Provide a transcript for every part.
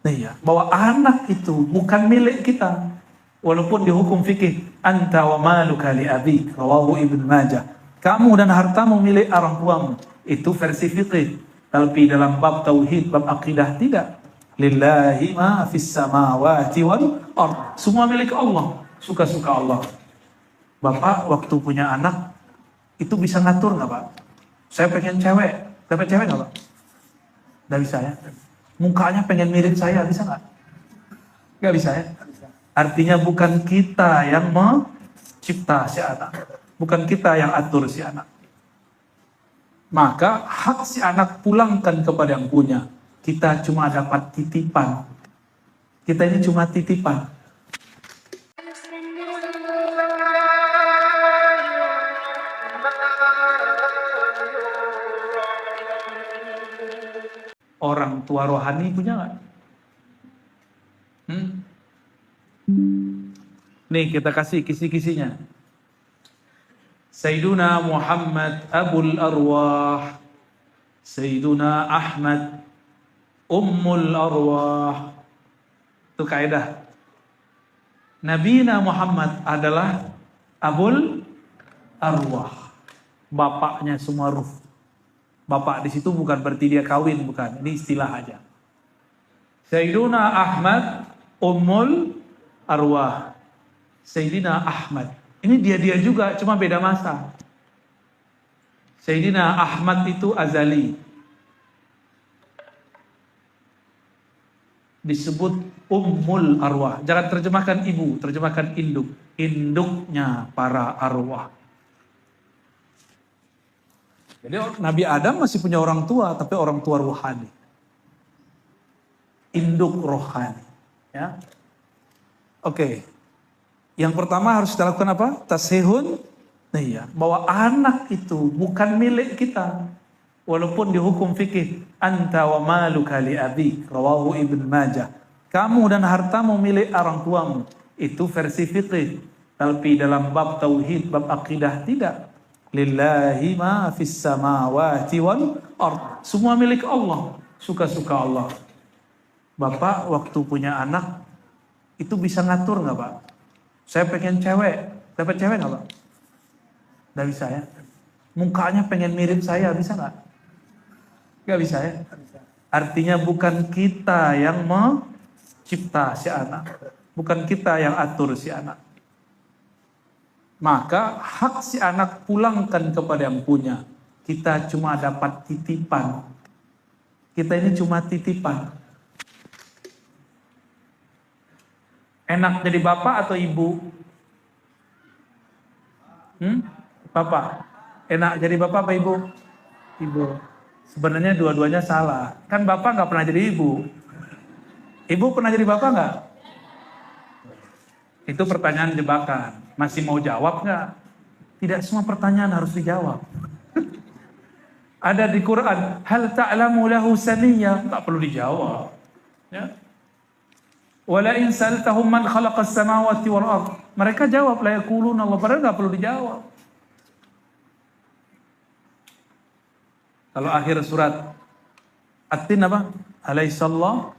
Iya, bahwa anak itu bukan milik kita. Walaupun di hukum fikih, anta wa maluka li abik, rawahu Ibnu Majah. Kamu dan hartamu milik orang tuamu. Itu versi fikih. Tapi dalam bab tauhid, bab akidah tidak. Lillahi ma fis samawati wal ard. Semua milik Allah. Suka-suka Allah. Bapak waktu punya anak, itu bisa ngatur nggak Pak? Saya pengen cewek. Dapat cewek nggak Pak? Nggak bisa ya. Mukanya pengen mirip saya, bisa nggak? Nggak bisa ya. Artinya bukan kita yang mencipta si anak. Bukan kita yang atur si anak. Maka hak si anak pulangkan kepada yang punya. Kita cuma dapat titipan. Kita ini cuma titipan. Orang tua rohani punya nggak? Nih kita kasih kisi-kisinya. Sayyiduna Muhammad Abul Arwah, Sayyiduna Ahmad Ummul Arwah. Itu kaidah. Nabina Muhammad adalah Abul Arwah, bapaknya semua ruh. Bapak di situ bukan berarti dia kawin, bukan. Ini istilah aja. Sayyiduna Ahmad Ummul Arwah. Sayyidina Ahmad. Ini dia juga, cuma beda masa. Sayyidina Ahmad itu azali. Disebut Ummul Arwah. Jangan terjemahkan ibu, terjemahkan induk. Induknya para arwah. Jadi Nabi Adam masih punya orang tua, tapi orang tua rohani. Induk rohani. Ya. Oke. Yang pertama harus kita lakukan apa? Tashihun. Iya. Bahwa anak itu bukan milik kita. Walaupun di hukum fikih, anta wa maluka li abik, rawahu Ibnu Majah. Kamu dan hartamu milik orang tuamu. Itu versi fikih. Tapi dalam bab tauhid, bab akidah tidak. Lillahi ma fis samawati wal ard. Semua milik Allah. Suka-suka Allah. Bapak waktu punya anak, itu bisa ngatur nggak Pak? Saya pengen cewek. Dapat cewek nggak Pak? Nggak bisa ya. Mukanya pengen mirip saya, bisa nggak? Nggak bisa ya. Artinya bukan kita yang mencipta si anak. Bukan kita yang atur si anak. Maka hak si anak pulangkan kepada yang punya. Kita cuma dapat titipan. Kita ini cuma titipan. Enak jadi bapak atau ibu? Bapak. Enak jadi bapak apa ibu? Ibu. Sebenarnya dua-duanya salah. Kan bapak nggak pernah jadi ibu. Ibu pernah jadi bapak nggak? Itu pertanyaan jebakan. Masih mau jawab nggak? Tidak semua pertanyaan harus dijawab. Ada di Quran, hal ta'lamu lahu samiyya, nggak perlu dijawab. Ya. Wala in sa'altahum man khalaqas samawati wal ard. Mereka jawab la yaquluna Allah, padahal nggak perlu dijawab. Kalau akhir surat At-Tin apa? Alaihissallah.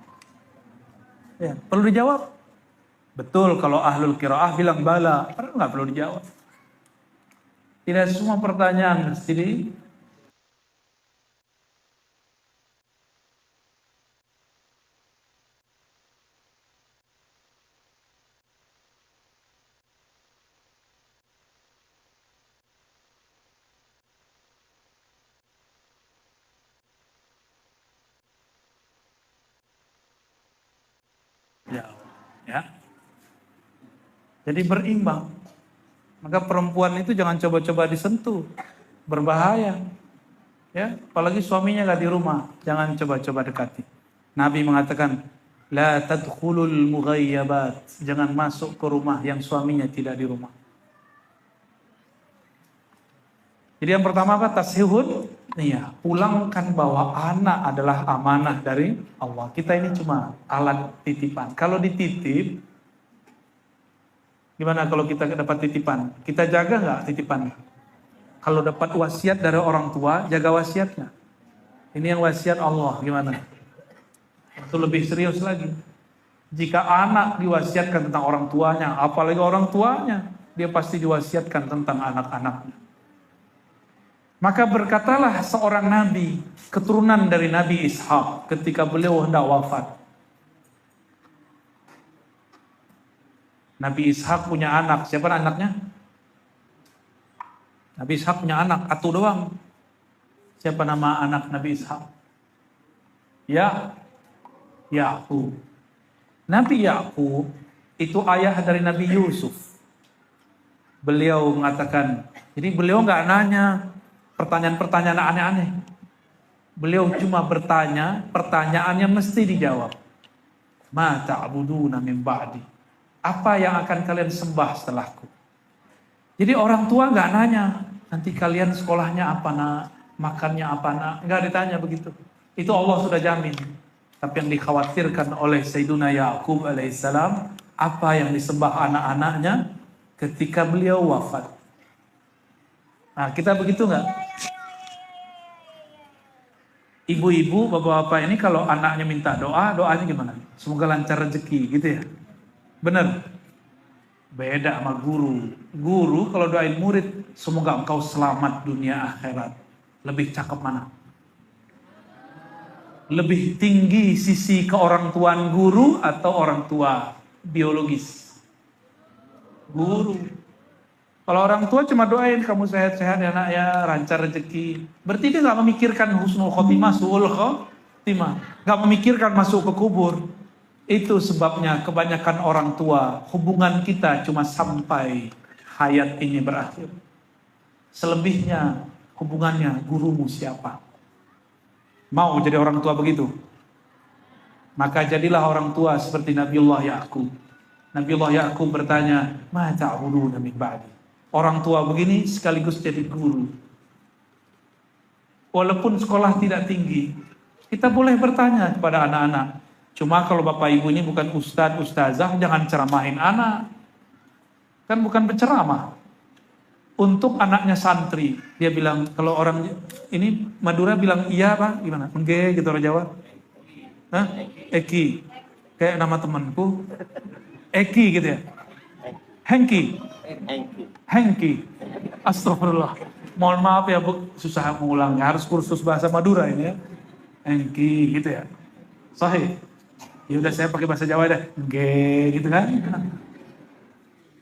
Ya, perlu dijawab. Betul kalau ahlul qiraah bilang bala, padahal nggak perlu dijawab. Tidak semua pertanyaan mesti di ya. Jadi berimbang. Maka perempuan itu jangan coba-coba disentuh. Berbahaya. Ya, apalagi suaminya nggak di rumah, jangan coba-coba dekati. Nabi mengatakan, la tadkhulul mughayyabat. Jangan masuk ke rumah yang suaminya tidak di rumah. Jadi yang pertama apa? Tashihun. Iya, pulangkan bahwa anak adalah amanah dari Allah. Kita ini cuma alat titipan. Kalau dititip, gimana kalau kita dapat titipan? Kita jaga nggak titipan? Kalau dapat wasiat dari orang tua, jaga wasiatnya. Ini yang wasiat Allah, gimana? Itu lebih serius lagi. Jika anak diwasiatkan tentang orang tuanya, apalagi orang tuanya, dia pasti diwasiatkan tentang anak-anaknya. Maka berkatalah seorang nabi, keturunan dari Nabi Ishak, ketika beliau hendak wafat. Nabi Ishak punya anak, siapa anaknya? Nabi Ishak punya anak, satu doang. Siapa nama anak Nabi Ishak? Yakub. Nabi Yakub itu ayah dari Nabi Yusuf. Beliau mengatakan, jadi beliau nggak nanya pertanyaan-pertanyaan aneh-aneh. Beliau cuma bertanya, pertanyaannya mesti dijawab. Ma ta'buduna min ba'di. Apa yang akan kalian sembah setelahku? Jadi orang tua nggak nanya, nanti kalian sekolahnya apa nak, makannya apa nak, nggak ditanya begitu. Itu Allah sudah jamin. Tapi yang dikhawatirkan oleh Sayyiduna Yakub alaihissalam, apa yang disembah anak-anaknya ketika beliau wafat. Nah, kita begitu nggak? Ibu-ibu, bapak-bapak ini kalau anaknya minta doa, doanya gimana? Semoga lancar rezeki, gitu ya? Bener? Beda sama guru. Guru kalau doain murid, semoga engkau selamat dunia akhirat. Lebih cakep mana? Lebih tinggi sisi keorangtuaan guru atau orang tua biologis? Guru. Kalau orang tua cuma doain kamu sehat-sehat ya nak ya, lancar rezeki. Berarti dia gak memikirkan husnul khotimah, su'ul khotimah. Gak memikirkan masuk ke kubur. Itu sebabnya kebanyakan orang tua, hubungan kita cuma sampai hayat ini berakhir. Selebihnya hubungannya gurumu siapa? Mau jadi orang tua begitu? Maka jadilah orang tua seperti Nabiullah Yakub. Nabiullah Yakub bertanya, ma ta'buduna min ba'di. Orang tua begini sekaligus jadi guru. Walaupun sekolah tidak tinggi, kita boleh bertanya kepada anak-anak. Cuma kalau bapak ibu ini bukan ustadz, ustazah, jangan ceramahin anak. Kan bukan penceramah. Untuk anaknya santri, dia bilang, kalau orang ini Madura bilang iya pak, gimana? Engge gitu orang Jawa. Hah? Eki. Kayak nama temanku. Eki gitu ya. Hengki. Astagfirullah. Mohon maaf ya bu, susah mengulangnya. Harus kursus bahasa Madura ini ya. Hengki gitu ya. Sahih. Ya udah saya pakai bahasa Jawa deh. Engge gitu kan.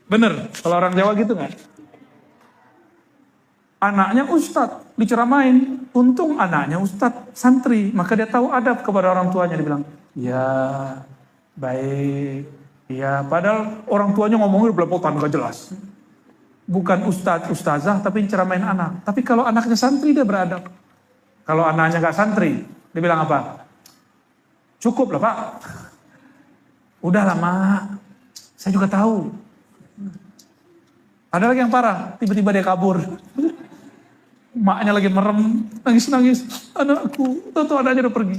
Bener, kalau orang Jawa gitu kan. Anaknya ustadz, diceramain. Untung anaknya ustadz, santri. Maka dia tahu adab kepada orang tuanya. Dia bilang, ya baik. Ya padahal orang tuanya ngomongnya belepotan gak jelas. Bukan ustadz, ustazah, tapi ceramain anak. Tapi kalau anaknya santri dia beradab. Kalau anaknya gak santri, dia bilang apa? Cukup lah pak. Udah lah mak. Saya juga tahu. Ada lagi yang parah, tiba-tiba dia kabur. Maknya lagi merem, nangis-nangis. Anakku, tahu anaknya udah pergi.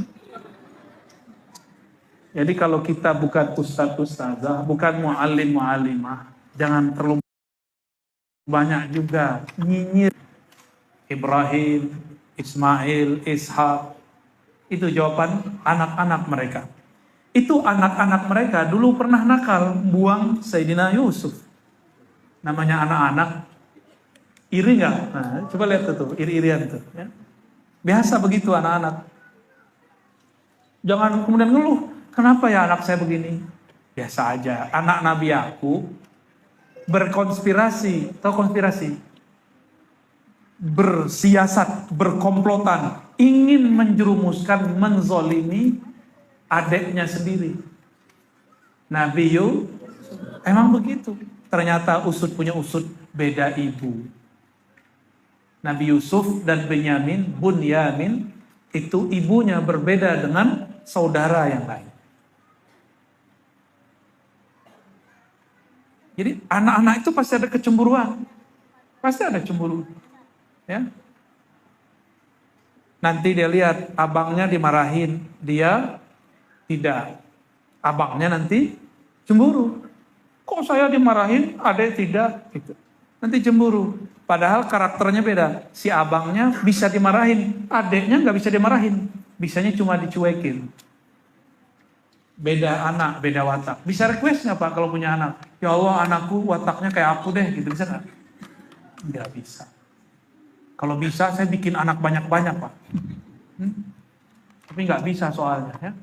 Jadi kalau kita bukan ustadz, ustazah, bukan mu'alim, mu'alimah, jangan terlalu banyak juga nyinyir. Ibrahim, Ismail, Ishak, itu jawaban anak-anak mereka. Itu anak-anak mereka dulu pernah nakal, buang Sayyidina Yusuf. Namanya anak-anak, iri nggak? Nah, coba lihat tuh, iri-irian tuh. Ya. Biasa begitu anak-anak. Jangan kemudian ngeluh, kenapa ya anak saya begini? Biasa aja. Anak Nabi Yakub berkonspirasi, tahu konspirasi? Bersiasat, berkomplotan, ingin menjerumuskan, menzolimi adiknya sendiri. Nabi Yusuf emang begitu. Ternyata usut punya usut, beda ibu. Nabi Yusuf dan Bunyamin itu ibunya berbeda dengan saudara yang lain. Jadi anak-anak itu pasti ada kecemburuan. Pasti ada cemburu. Ya. Nanti dia lihat abangnya dimarahin, dia tidak. Abangnya nanti cemburu. Kok saya dimarahin, adek tidak? Gitu. Nanti cemburu. Padahal karakternya beda. Si abangnya bisa dimarahin, adeknya nggak bisa dimarahin. Bisanya cuma dicuekin. Beda anak, beda watak. Bisa request nggak Pak kalau punya anak? Ya Allah, anakku wataknya kayak aku deh, gitu bisa nggak? Nggak bisa. Kalau bisa saya bikin anak banyak-banyak Pak. Tapi nggak bisa soalnya ya.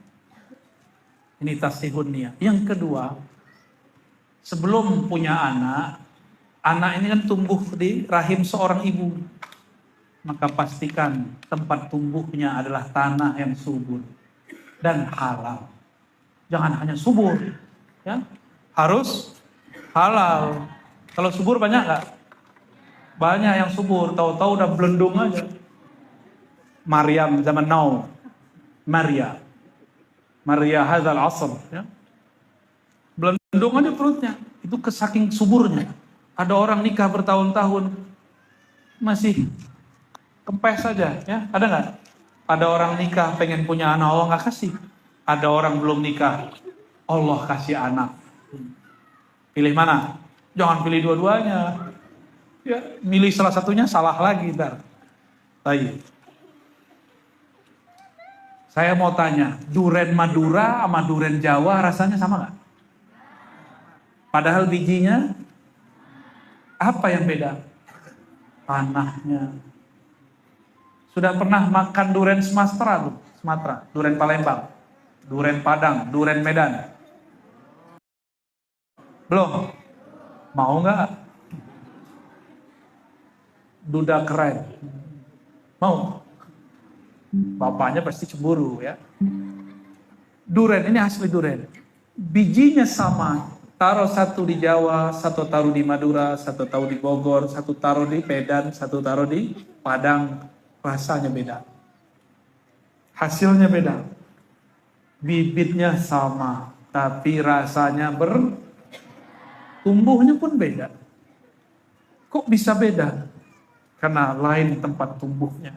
Ini tasihun niat. Yang kedua, sebelum punya anak ini kan tumbuh di rahim seorang ibu. Maka pastikan tempat tumbuhnya adalah tanah yang subur dan halal. Jangan hanya subur, ya, harus halal. Kalau subur banyak nggak? Banyak yang subur, tahu-tahu udah belendung aja. Maryam zaman now, Maria hazal asr, ya. Belendung aja perutnya, itu kesaking suburnya. Ada orang nikah bertahun-tahun masih kempes saja, ya. Ada nggak? Ada orang nikah pengen punya anak, Allah nggak kasih. Ada orang belum nikah, Allah kasih anak. Pilih mana? Jangan pilih dua-duanya. Ya, milih salah satunya salah lagi ntar. Baik. Saya mau tanya, duren Madura sama duren Jawa rasanya sama nggak? Padahal bijinya apa yang beda? Tanahnya. Sudah pernah makan duren Sumatera tuh? Sumatera, duren Palembang, duren Padang, duren Medan? Belum? Mau nggak? Duda keren. Mau? Bapaknya pasti cemburu ya. Duren ini asli duren. Bijinya sama. Taruh satu di Jawa, satu taruh di Madura, satu taruh di Bogor, satu taruh di Medan, satu taruh di Padang. Rasanya beda. Hasilnya beda. Bibitnya sama, tapi rasanya tumbuhnya pun beda. Kok bisa beda? Karena lain tempat tumbuhnya.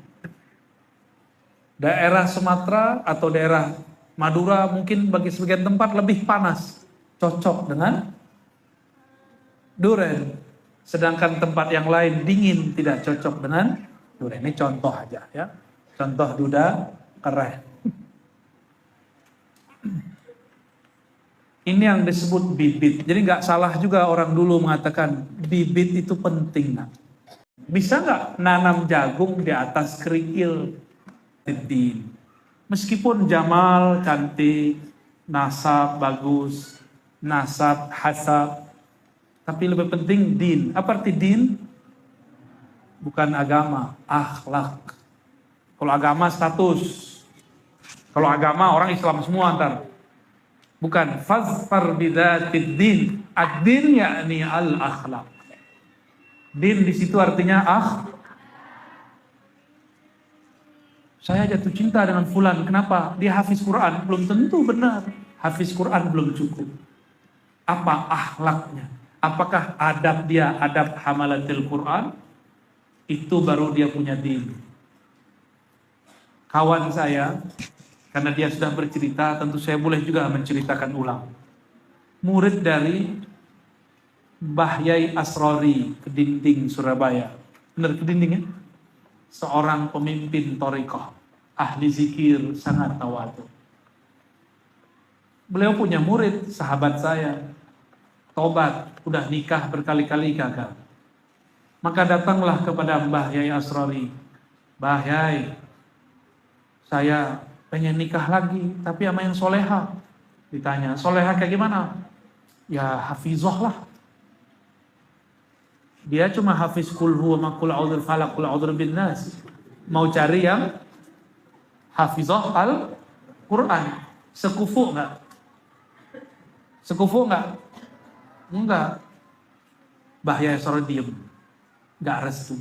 Daerah Sumatera atau daerah Madura mungkin bagi sebagian tempat lebih panas. Cocok dengan duren. Sedangkan tempat yang lain dingin, tidak cocok dengan duren. Ini contoh aja ya. Contoh duda keren. Ini yang disebut bibit. Jadi nggak salah juga orang dulu mengatakan bibit itu penting. Nah. Bisa nggak nanam jagung di atas kerikil? Din. Meskipun Jamal cantik, nasab bagus, nasab hasab, tapi lebih penting din. Apa arti din? Bukan agama, akhlak. Kalau agama status. Kalau agama orang Islam semua antar. Bukan fazfar bidzatid din. Ad-din yakni al-akhlak. Din di situ artinya Saya jatuh cinta dengan fulan. Kenapa? Dia hafiz Quran. Belum tentu benar. Hafiz Quran belum cukup. Apa akhlaknya? Apakah adab dia adab hamalatil Quran? Itu baru dia punya din. Kawan saya, karena dia sudah bercerita, tentu saya boleh juga menceritakan ulang. Murid dari Mbah Yai Asrori, Kedinding, Surabaya. Benar Kedinding ya? Seorang pemimpin thariqah, ahli zikir, sangat tawadu. Beliau punya murid, sahabat saya, tobat, udah nikah berkali-kali gagal. Maka datanglah kepada Mbah Yai Asrori. Mbah Yai, saya pengen nikah lagi, tapi sama yang soleha. Ditanya, soleha kayak gimana? Ya hafizah lah. Dia cuma hafiz kul huwa ma qul a'udzu falaq qul a'udzu bin nas. Mau cari yang hafizah Al-Qur'an. Sekufu enggak? Sekufu enggak? Enggak. Bahaya suruh diem. Enggak restu.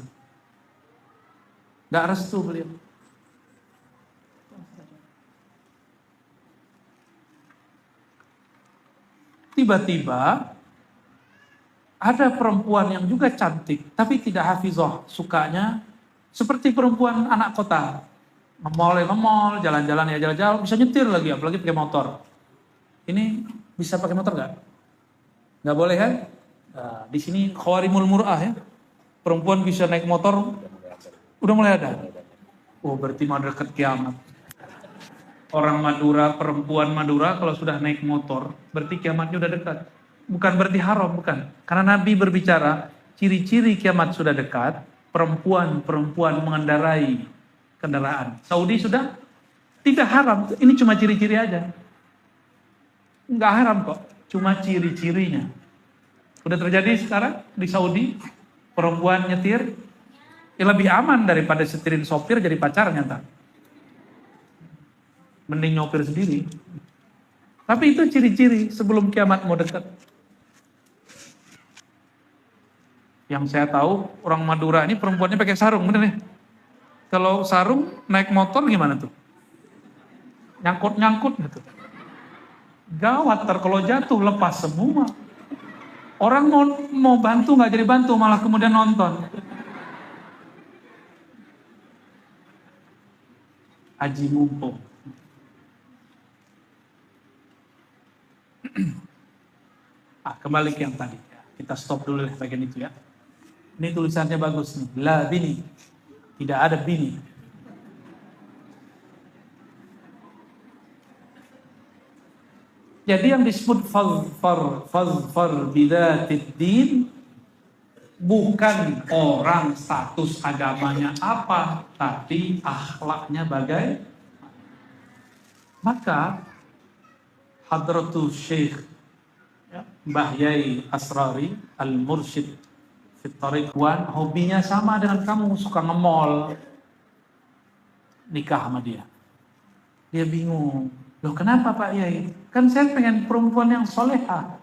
Enggak restu beliau. Tiba-tiba ada perempuan yang juga cantik, tapi tidak hafizah, sukanya seperti perempuan anak kota. Nge-mall, jalan-jalan ya jalan-jalan, bisa nyetir lagi, apalagi pakai motor. Ini bisa pakai motor nggak? Nggak boleh kan? Nah, di sini khawarimul mur'ah ya. Perempuan bisa naik motor, udah mulai ada. Oh berarti mau dekat kiamat. Orang Madura, perempuan Madura kalau sudah naik motor, berarti kiamatnya udah dekat. Bukan berarti haram, bukan. Karena Nabi berbicara, ciri-ciri kiamat sudah dekat, perempuan-perempuan mengendarai kendaraan. Saudi sudah tidak haram, ini cuma ciri-ciri aja. Enggak haram kok, cuma ciri-cirinya. Udah terjadi sekarang di Saudi, perempuan nyetir, ya lebih aman daripada setirin sopir jadi pacarnya tak. Mending nyopir sendiri. Tapi itu ciri-ciri sebelum kiamat mau dekat. Yang saya tahu orang Madura ini perempuannya pakai sarung, bener ya? Kalau sarung naik motor gimana tuh? Nyangkut-nyangkut gitu. Gawat, kalau jatuh lepas semua. Orang mau bantu nggak jadi bantu, malah kemudian nonton. Aji mumpung. Kembali ke yang tadi. Kita stop dulu deh bagian itu ya. Ini tulisannya bagus nih. La bini. Tidak ada bini. Jadi yang disebut fazfar bidatid din bukan orang status agamanya apa, tapi akhlaknya bagai. Maka Hadratul Syekh Mbah Yai Asrari Al-Mursyid Fit Tariq Wan, hobinya sama dengan kamu, suka nge-mall. Nikah sama dia. Dia bingung. Loh kenapa Pak Yai? Kan saya pengen perempuan yang soleha.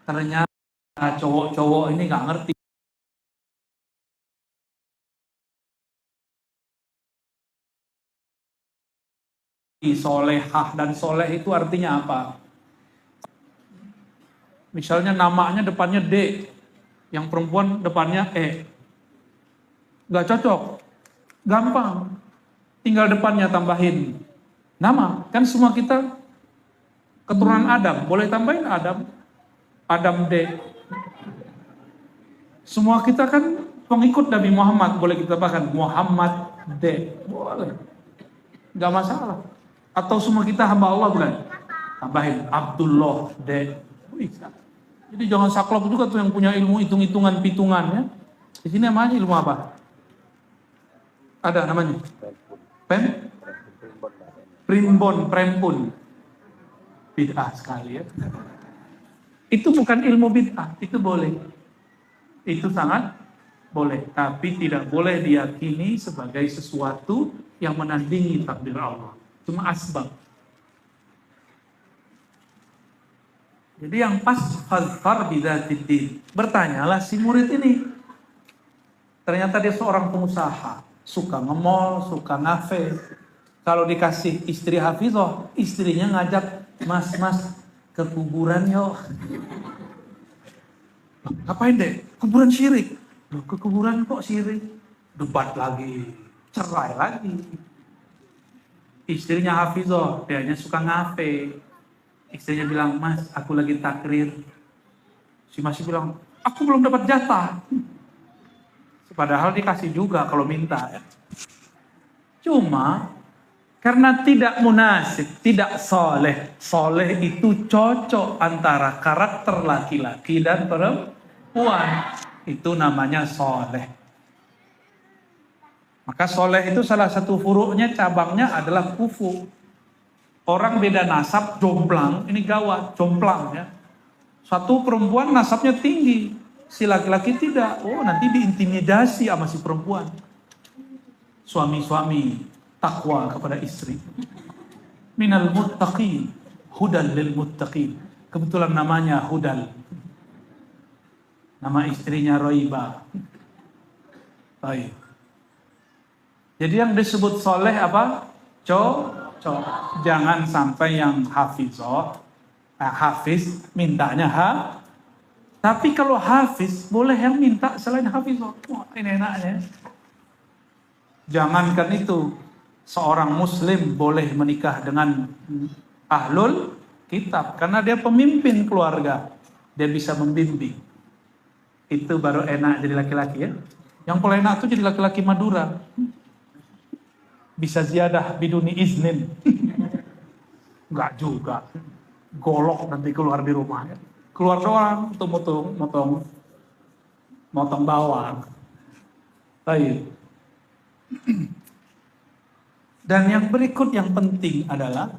Ternyata cowok-cowok ini gak ngerti. Solehah dan soleh itu artinya apa? Misalnya namanya depannya D, yang perempuan depannya E. Gak cocok. Gampang. Tinggal depannya tambahin nama. Kan semua kita keturunan Adam. Boleh tambahin Adam. Adam D. Semua kita kan pengikut Nabi Muhammad. Boleh kita tambahkan Muhammad D. Boleh. Gak masalah. Atau semua kita hamba Allah bukan? Tambahin Abdullah D. Bisa. Jadi jangan saklek juga tuh yang punya ilmu hitung-hitungan pitungannya. Di sini namanya ilmu apa? Ada namanya? Prempun. Bid'ah sekali ya. Itu bukan ilmu bid'ah, itu boleh. Itu sangat boleh, tapi tidak boleh diyakini sebagai sesuatu yang menandingi takdir Allah. Cuma asbab. Jadi yang pas fazfar bidzatid din. Bertanyalah si murid ini. Ternyata dia seorang pengusaha, suka nge-mall, suka ngafe. Kalau dikasih istri hafizah, istrinya ngajak, "Mas, ke kuburan yuk." Ngapain deh? Kuburan syirik. Loh, ke kuburan kok syirik? Debat lagi, cerai lagi. Istrinya hafizah, dianya suka ngafe. Istrinya bilang, "Mas, aku lagi takrir." Si masih bilang, "Aku belum dapat jatah." Padahal dikasih juga kalau minta ya. Cuma karena tidak munasib, tidak soleh. Soleh itu cocok antara karakter laki-laki dan perempuan. Itu namanya soleh. Maka soleh itu salah satu furuknya, cabangnya adalah kufu. Orang beda nasab, jomplang, ini gawat, jomplang ya. Satu perempuan nasabnya tinggi, si laki-laki tidak. Oh, nanti diintimidasi sama si perempuan. Suami-suami takwa kepada istri. Minal muttaqin, hudal lil muttaqin. Kebetulan namanya Hudal. Nama istrinya Roiba. Baik. Jadi yang disebut soleh apa? Cocok. Jangan sampai yang hafiz mintanya Tapi kalau hafiz boleh yang minta selain hafizah. Wah, ini enaknya. Jangankan itu, seorang muslim boleh menikah dengan ahlul kitab karena dia pemimpin keluarga. Dia bisa membimbing. Itu baru enak jadi laki-laki ya. Yang paling enak itu jadi laki-laki Madura. Bisa ziyadah biduni iznin. Enggak juga. Golok nanti keluar di rumah. Ya. Keluar doang, tuh motong bawang. Baik. Dan yang berikut yang penting adalah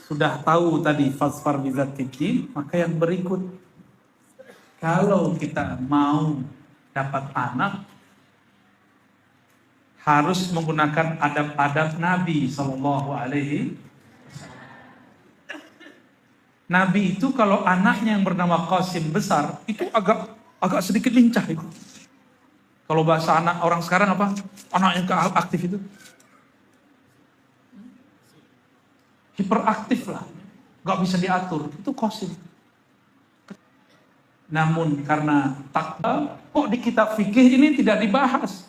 sudah tahu tadi fasfar bizatil, maka yang berikut kalau kita mau dapat anak harus menggunakan adab-adab Nabi Sallallahu Alaihi. Nabi itu kalau anaknya yang bernama Qasim besar itu agak sedikit lincah itu. Kalau bahasa anak orang sekarang apa? Anak yang aktif itu. Hiperaktif lah. Gak bisa diatur. Itu Qasim. Namun karena takwa, kok di kitab fikih ini tidak dibahas?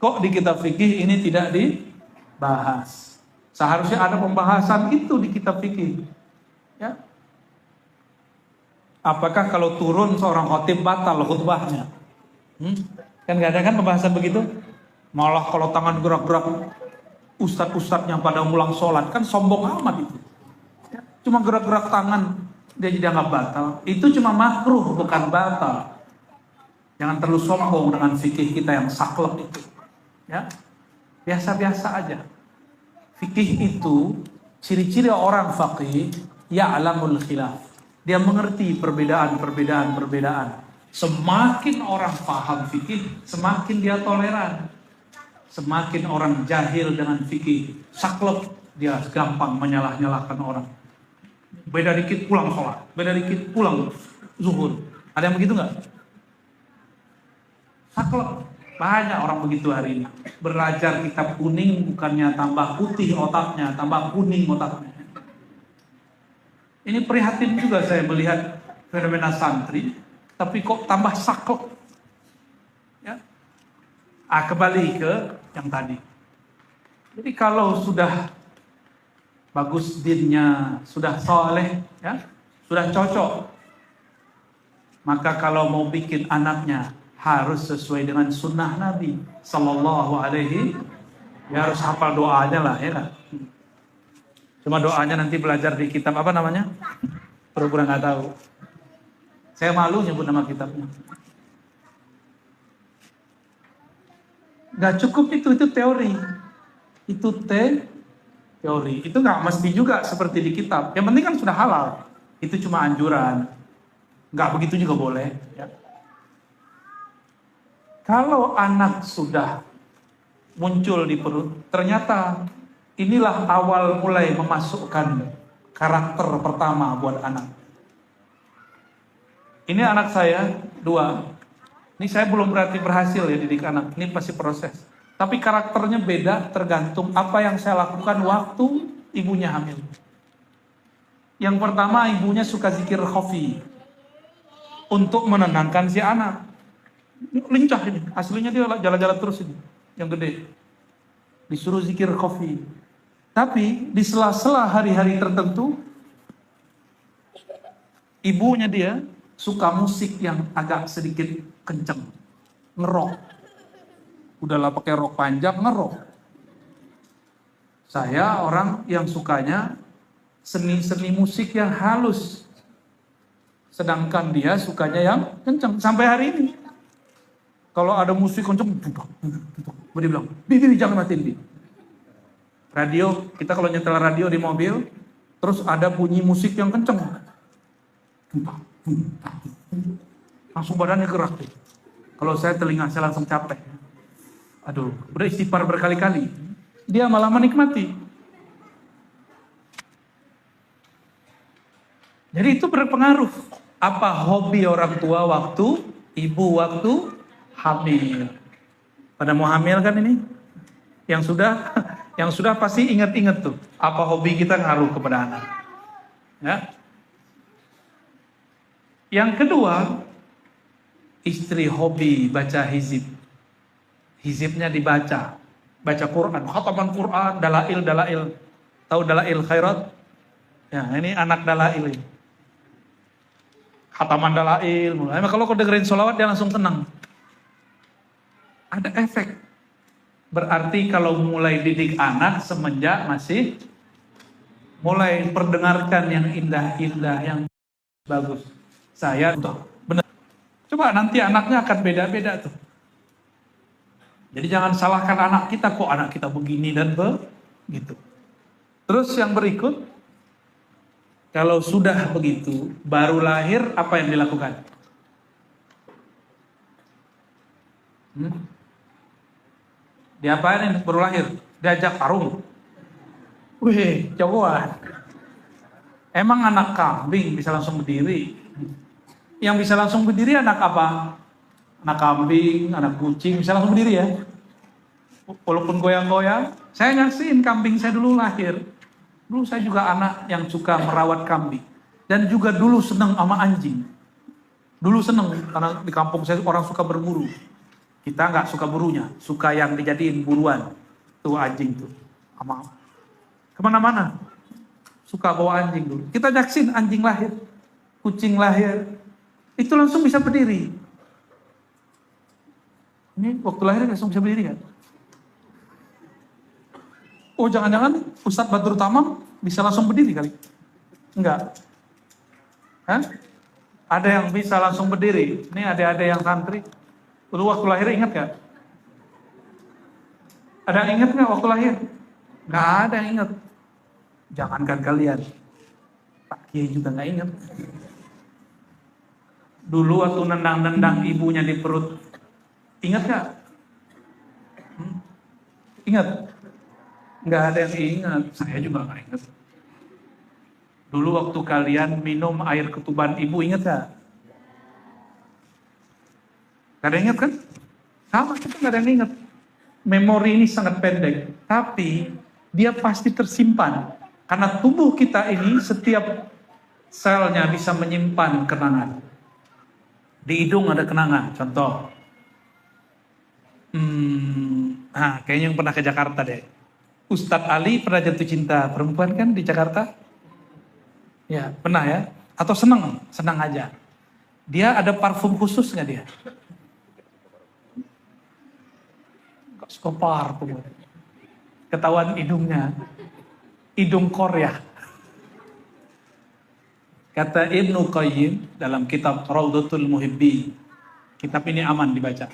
Kok di kitab fikih ini tidak dibahas? Seharusnya ada pembahasan itu di kitab fikih. Ya. Apakah kalau turun seorang khotib batal khutbahnya? Kan gak ada kan pembahasan begitu? Malah kalau tangan gerak-gerak ustadz-ustadz yang pada ulang sholat kan sombong amat itu. Ya, cuma gerak-gerak tangan dia dianggap batal. Itu cuma makruh bukan batal. Jangan terlalu sombong dengan fikih kita yang saklek itu. Ya, biasa-biasa aja. Fikih itu ciri-ciri orang faqih ya'lamul khilaf. Dia mengerti perbedaan. Semakin orang paham fikih, semakin dia toleran. Semakin orang jahil dengan fikih, saklek, dia gampang menyalah-nyalahkan orang. Beda dikit pulang sholat, beda dikit pulang zuhur. Ada yang begitu nggak? Saklek. Banyak orang begitu hari ini. Belajar kitab kuning bukannya tambah putih otaknya, tambah kuning otaknya. Ini prihatin juga saya melihat fenomena santri, tapi kok tambah saklek. Ya. Kembali ke yang tadi. Jadi kalau sudah bagus dinnya, sudah soleh, ya, sudah cocok, maka kalau mau bikin anaknya harus sesuai dengan sunnah Nabi Sallallahu Alaihi. Ya harus hafal doanya lah, ya kan? Cuma doanya nanti belajar di kitab apa namanya? Pura-pura nggak tahu. Saya malu nyebut nama kitabnya. Nggak cukup itu teori. Itu teori. Itu nggak mesti juga seperti di kitab. Yang penting kan sudah halal. Itu cuma anjuran. Nggak begitu juga boleh. Ya. Kalau anak sudah muncul di perut, ternyata inilah awal mulai memasukkan karakter pertama buat anak. Ini anak saya 2. Ini saya belum berarti berhasil ya didik anak. Ini pasti proses. Tapi karakternya beda tergantung apa yang saya lakukan waktu ibunya hamil. Yang pertama, ibunya suka zikir khafi untuk menenangkan si anak. Lincah ini. Aslinya dia jalan-jalan terus ini. Yang gede. Disuruh zikir khafi. Tapi di sela-sela hari-hari tertentu, ibunya dia suka musik yang agak sedikit kenceng, ngerok. Udahlah pakai rok panjang, ngerok. Saya orang yang sukanya seni-seni musik yang halus. Sedangkan dia sukanya yang kenceng. Sampai hari ini. Kalau ada musik kenceng, dia bilang, Bibi jangan matiin, Bibi. Radio, kita kalau nyetel radio di mobil, terus ada bunyi musik yang kenceng. Langsung badannya gerak. Kalau saya telinga, saya langsung capek. Aduh, udah istighfar berkali-kali. Dia malah menikmati. Jadi itu berpengaruh. Apa hobi orang tua waktu ibu waktu hamil. Pada mau hamil kan ini? Yang sudah pasti ingat-ingat tuh. Apa hobi kita ngaruh kepada anak. Ya. Yang kedua, istri hobi baca hizib. Hizibnya dibaca. Baca Quran, khataman Quran, dalail. Tahu dalail khairat? Ya, ini anak dalail ini. Khataman dalail. Kalau dengerin sholawat dia langsung tenang. Ada efek. Berarti kalau mulai didik anak semenjak masih mulai perdengarkan yang indah-indah, yang bagus. Saya tuh benar. Coba nanti anaknya akan beda-beda tuh. Jadi jangan salahkan anak kita, kok anak kita begini dan begitu. Terus yang berikut, kalau sudah begitu, baru lahir apa yang dilakukan? Diapain baru lahir? Diajak tarung. Wih, jagoan. Emang anak kambing bisa langsung berdiri? Yang bisa langsung berdiri anak apa? Anak kambing, anak kucing bisa langsung berdiri ya. Walaupun goyang-goyang. Saya nyaksiin kambing saya dulu lahir. Dulu saya juga anak yang suka merawat kambing. Dan juga dulu seneng sama anjing. Dulu seneng karena di kampung saya orang suka berburu. Kita nggak suka burunya, suka yang dijadiin buruan. Tuh anjing tuh. Sama kemana-mana. Suka bawa anjing dulu. Kita nyaksiin anjing lahir. Kucing lahir. Itu langsung bisa berdiri. Ini waktu lahir langsung bisa berdiri kan? Oh jangan-jangan Ustadz Badrul Tamam bisa langsung berdiri kali? Enggak. Hah? Ada yang bisa langsung berdiri. Ini ada yang santri. Dulu waktu lahir ingat gak? Ada yang ingat gak waktu lahir? Gak ada yang ingat. Jangankan kalian. Pak Kiai juga gak ingat. Dulu waktu nendang-nendang ibunya di perut. Ingat gak? Ingat? Gak ada yang ingat. Saya juga gak ingat. Dulu waktu kalian minum air ketuban ibu, ingat gak? Gak ada yang ingat kan? Sama, kita gak ada yang ingat. Memori ini sangat pendek. Tapi dia pasti tersimpan. Karena tubuh kita ini setiap selnya bisa menyimpan kenangan. Di hidung ada kenangan, contoh. Kayaknya yang pernah ke Jakarta deh. Ustadz Ali pernah jatuh cinta perempuan kan di Jakarta? Ya, pernah ya? Atau senang aja. Dia ada parfum khusus nggak dia? Gak suka parfum. Ketahuan hidungnya. Hidung Korea. Kata Ibnu Qayyim dalam kitab Raudhatul Muhibbin. Kitab ini aman dibaca.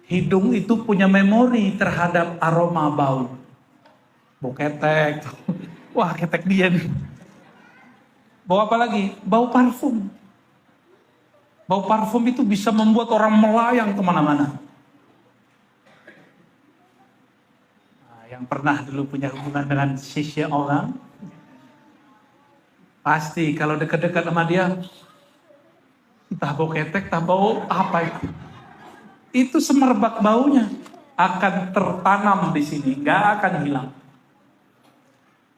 Hidung itu punya memori terhadap aroma bau. Bau ketek. Wah, ketek dia nih. Bau apa lagi? Bau parfum. Bau parfum itu bisa membuat orang melayang kemana-mana. Nah, yang pernah dulu punya hubungan dengan seseorang, pasti kalau dekat-dekat sama dia, entah bau ketek, entah bau apa itu semerbak baunya akan tertanam di sini, nggak akan hilang.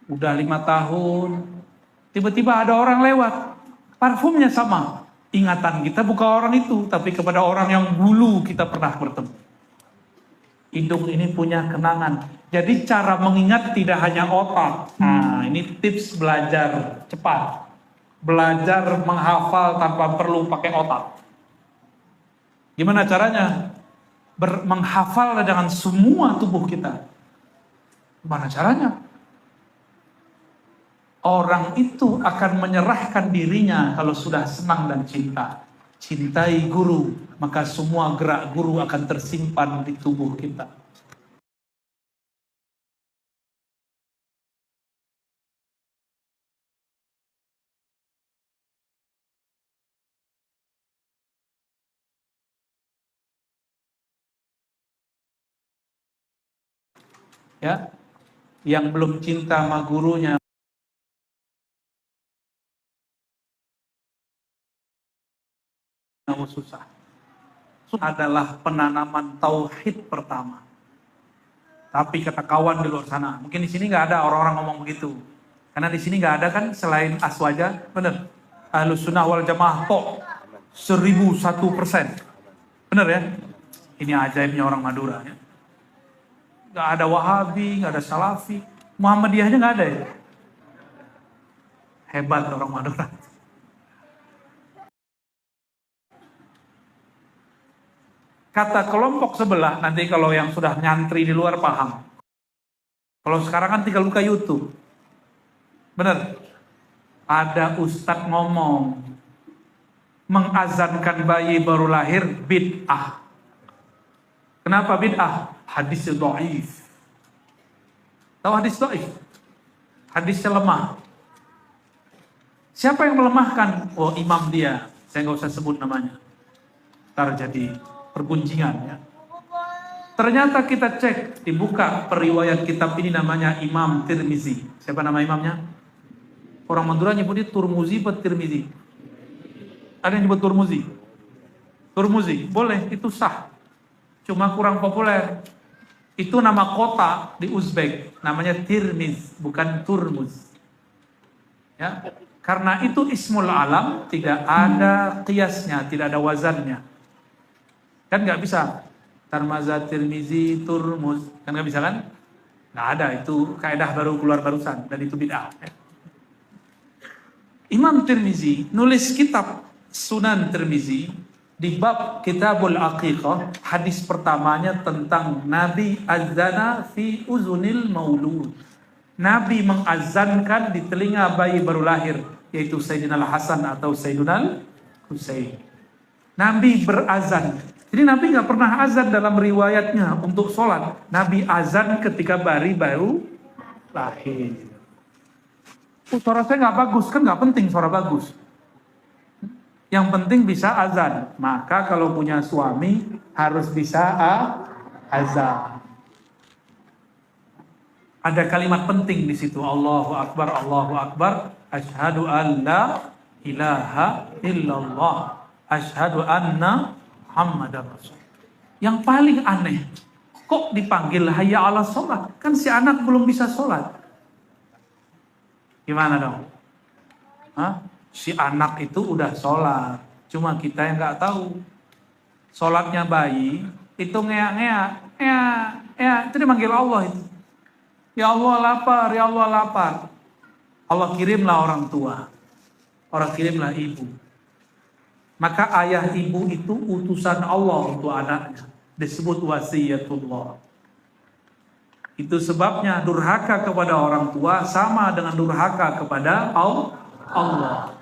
Udah 5 tahun, tiba-tiba ada orang lewat, parfumnya sama. Ingatan kita bukan orang itu, tapi kepada orang yang dulu kita pernah bertemu. Hidung ini punya kenangan. Jadi cara mengingat tidak hanya otak. Nah, ini tips belajar cepat. Belajar menghafal tanpa perlu pakai otak. Gimana caranya? Menghafal dengan semua tubuh kita. Gimana caranya? Orang itu akan menyerahkan dirinya kalau sudah senang dan cinta. Cintai guru, maka semua gerak guru akan tersimpan di tubuh kita. Ya, yang belum cinta sama gurunya susah. Adalah penanaman tauhid pertama. Tapi kata kawan di luar sana, mungkin di sini nggak ada orang-orang ngomong begitu, karena di sini nggak ada kan selain Aswaja, bener. Ahlus Sunnah wal Jamaah kok 1001%, bener ya? Ini ajaibnya orang Madura ya. Nggak ada Wahabi, nggak ada Salafi, Muhammadiyahnya nggak ada ya. Hebat orang Madura. Kata kelompok sebelah, nanti kalau yang sudah nyantri di luar paham. Kalau sekarang kan tinggal buka YouTube. Benar? Ada ustadz ngomong, mengazankan bayi baru lahir bid'ah. Kenapa bid'ah? Hadis dhaif. Tahu hadis dhaif? Hadisnya lemah. Siapa yang melemahkan? Oh, imam dia. Saya nggak usah sebut namanya. Ntar jadi pergunjingan ya. Ternyata kita cek, dibuka periwayat kitab ini namanya Imam Tirmizi. Siapa nama imamnya? Orang Madura nyebutnya Turmuzi atau Tirmizi? Ada yang nyebut Turmuzi? Turmuzi, boleh, itu sah. Cuma kurang populer. Itu nama kota di Uzbek, namanya Tirmiz, bukan Turmuz. Ya, karena itu ismul alam, tidak ada kiasnya, tidak ada wazannya. Kan nggak bisa. Tarmaza, Tirmizi, Turmuz, kan nggak bisa kan? Nggak ada, itu kaidah baru keluar barusan, dan itu bid'ah. Imam Tirmizi nulis kitab Sunan Tirmizi di bab Kitabul Aqiqah, hadis pertamanya tentang Nabi azana fi uzunil maulud. Nabi mengazankan di telinga bayi baru lahir, yaitu Sayyidina Al-Hasan atau Sayyidina Al-Husain. Nabi berazan. Jadi Nabi nggak pernah azan dalam riwayatnya untuk sholat. Nabi azan ketika bayi baru lahir. Suara saya nggak bagus, kan nggak penting suara bagus. Yang penting bisa azan. Maka kalau punya suami harus bisa azan. Ada kalimat penting di situ. Allahu Akbar, Allahu Akbar. Asyhadu an la ilaha illallah. Asyhadu anna Muhammadar Rasul. Yang paling aneh, kok dipanggil hayya ala sholat? Kan si anak belum bisa sholat. Gimana dong? Hah? Si anak itu udah sholat, cuma kita yang nggak tahu. Sholatnya bayi itu ngeak-ngeak, itu dipanggil Allah itu. Ya Allah lapar, ya Allah lapar. Allah kirimlah orang tua, orang kirimlah ibu. Maka ayah ibu itu utusan Allah untuk anaknya, disebut wasiyatullah. Itu sebabnya durhaka kepada orang tua sama dengan durhaka kepada Allah.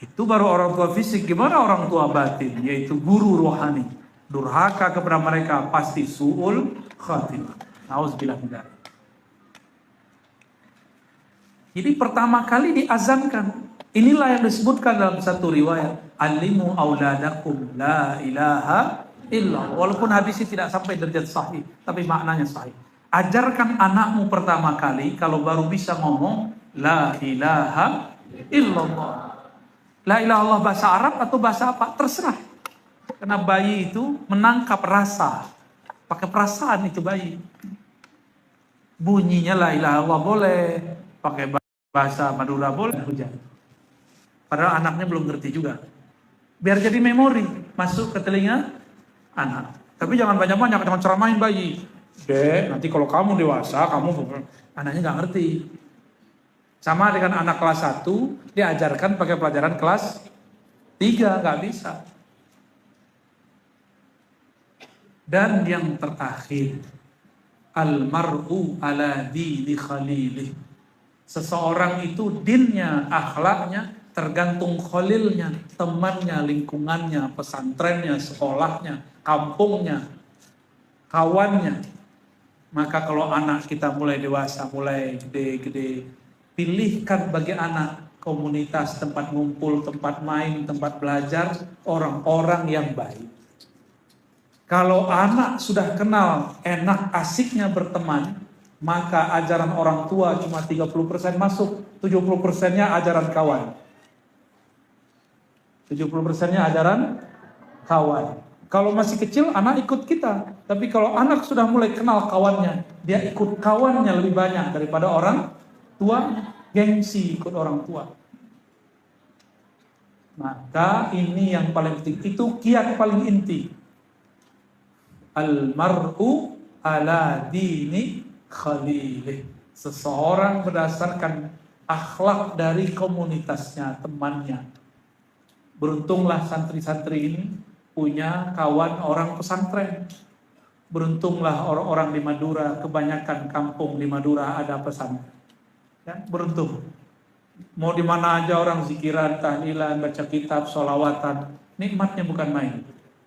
Itu baru orang tua fisik. Gimana orang tua batin? Yaitu guru rohani. Durhaka kepada mereka pasti su'ul khatimah. Nauzubillah min dzalik. Jadi pertama kali diazankan. Inilah yang disebutkan dalam satu riwayat. Alimu auladakum la ilaha illallah. Walaupun hadisnya tidak sampai derajat sahih, tapi maknanya sahih. Ajarkan anakmu pertama kali kalau baru bisa ngomong la ilaha illallah. La ilaha illallah bahasa Arab atau bahasa apa? Terserah. Karena bayi itu menangkap rasa. Pakai perasaan itu bayi. Bunyinya la ilaha illallah boleh. Pakai bahasa Madura boleh. Hujan. Padahal anaknya belum ngerti juga. Biar jadi memori. Masuk ke telinga anak. Tapi jangan banyak-banyak. Jangan ceramahin bayi. Dek, nanti kalau kamu dewasa, kamu... Anaknya nggak ngerti. Sama dengan anak kelas 1, diajarkan pakai pelajaran kelas 3, nggak bisa. Dan yang terakhir, almar'u ala dini khalilih. Seseorang itu dinnya, akhlaknya tergantung khalilnya, temannya, lingkungannya, pesantrennya, sekolahnya, kampungnya, kawannya. Maka kalau anak kita mulai dewasa, mulai gede-gede, pilihkan bagi anak komunitas, tempat ngumpul, tempat main, tempat belajar, orang-orang yang baik. Kalau anak sudah kenal enak asiknya berteman, maka ajaran orang tua cuma 30% masuk, 70%-nya ajaran kawan. 70%-nya ajaran kawan. Kalau masih kecil, anak ikut kita. Tapi kalau anak sudah mulai kenal kawannya, dia ikut kawannya lebih banyak daripada orang tua, gengsi ikut orang tua. Maka ini yang paling penting. Itu kiat paling inti. Al-mar'u ala dini khalilih. Seseorang berdasarkan akhlak dari komunitasnya, temannya. Beruntunglah santri-santri ini punya kawan orang pesantren. Beruntunglah orang-orang di Madura, kebanyakan kampung di Madura ada pesantren. Ya, beruntung. Mau di mana aja orang zikiran, tahlilan, baca kitab, sholawatan, nikmatnya bukan main.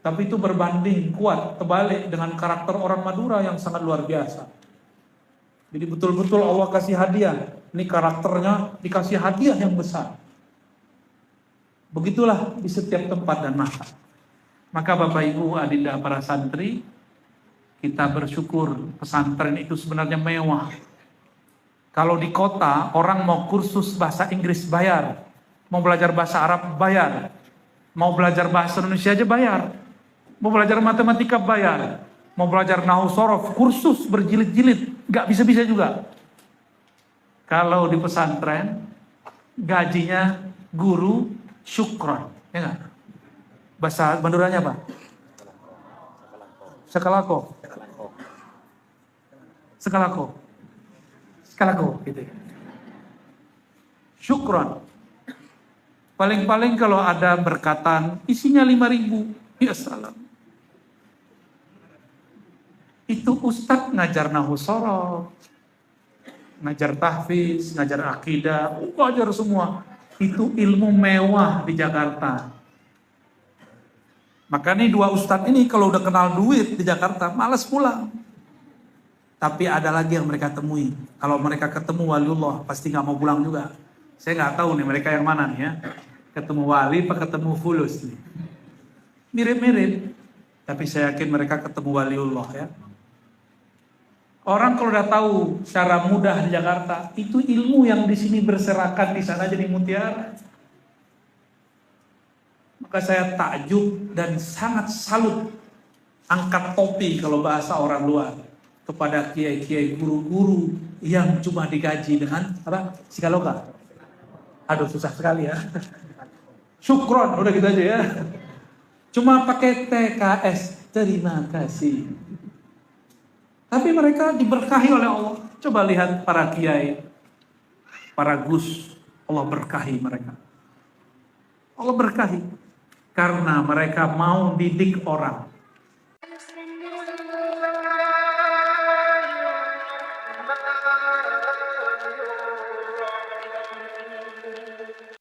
Tapi itu berbanding kuat, terbalik dengan karakter orang Madura yang sangat luar biasa. Jadi betul-betul Allah kasih hadiah. Ini karakternya dikasih hadiah yang besar. Begitulah di setiap tempat dan masa. Maka Bapak Ibu adinda para santri, kita bersyukur pesantren itu sebenarnya mewah. Kalau di kota orang mau kursus bahasa Inggris bayar, mau belajar bahasa Arab bayar, mau belajar bahasa Indonesia aja bayar, mau belajar matematika bayar, mau belajar nahwu sorof kursus berjilid-jilid nggak bisa-bisa juga. Kalau di pesantren gajinya guru syukron, ya nggak? Bahasa Maduranya apa? Sekalako. Sekalako gitu ya. Syukron. Paling-paling kalau ada berkatan isinya 5.000, ya salam. Itu ustadz ngajar nahwu sorof, ngajar tahfiz, ngajar akidah, ngajar semua. Itu ilmu mewah di Jakarta. Makanya 2 ustadz ini kalau udah kenal duit di Jakarta, malas pulang. Tapi ada lagi yang mereka temui. Kalau mereka ketemu waliullah, pasti gak mau pulang juga. Saya gak tahu nih mereka yang mana nih ya. Ketemu wali apa ketemu fulus nih. Mirip-mirip. Tapi saya yakin mereka ketemu waliullah ya. Orang kalau udah tahu cara mudah di Jakarta, itu ilmu yang di sini berserakan, di sana jadi mutiara. Maka saya takjub dan sangat salut, angkat topi kalau bahasa orang luar, kepada kiai-kiai guru-guru yang cuma digaji dengan apa? Sikaloka. Aduh susah sekali ya. Syukron, udah gitu aja ya. Cuma pakai TKS, terima kasih. Tapi mereka diberkahi oleh Allah. Coba lihat para kiai, para gus, Allah berkahi mereka. Allah berkahi. Karena mereka mau didik orang.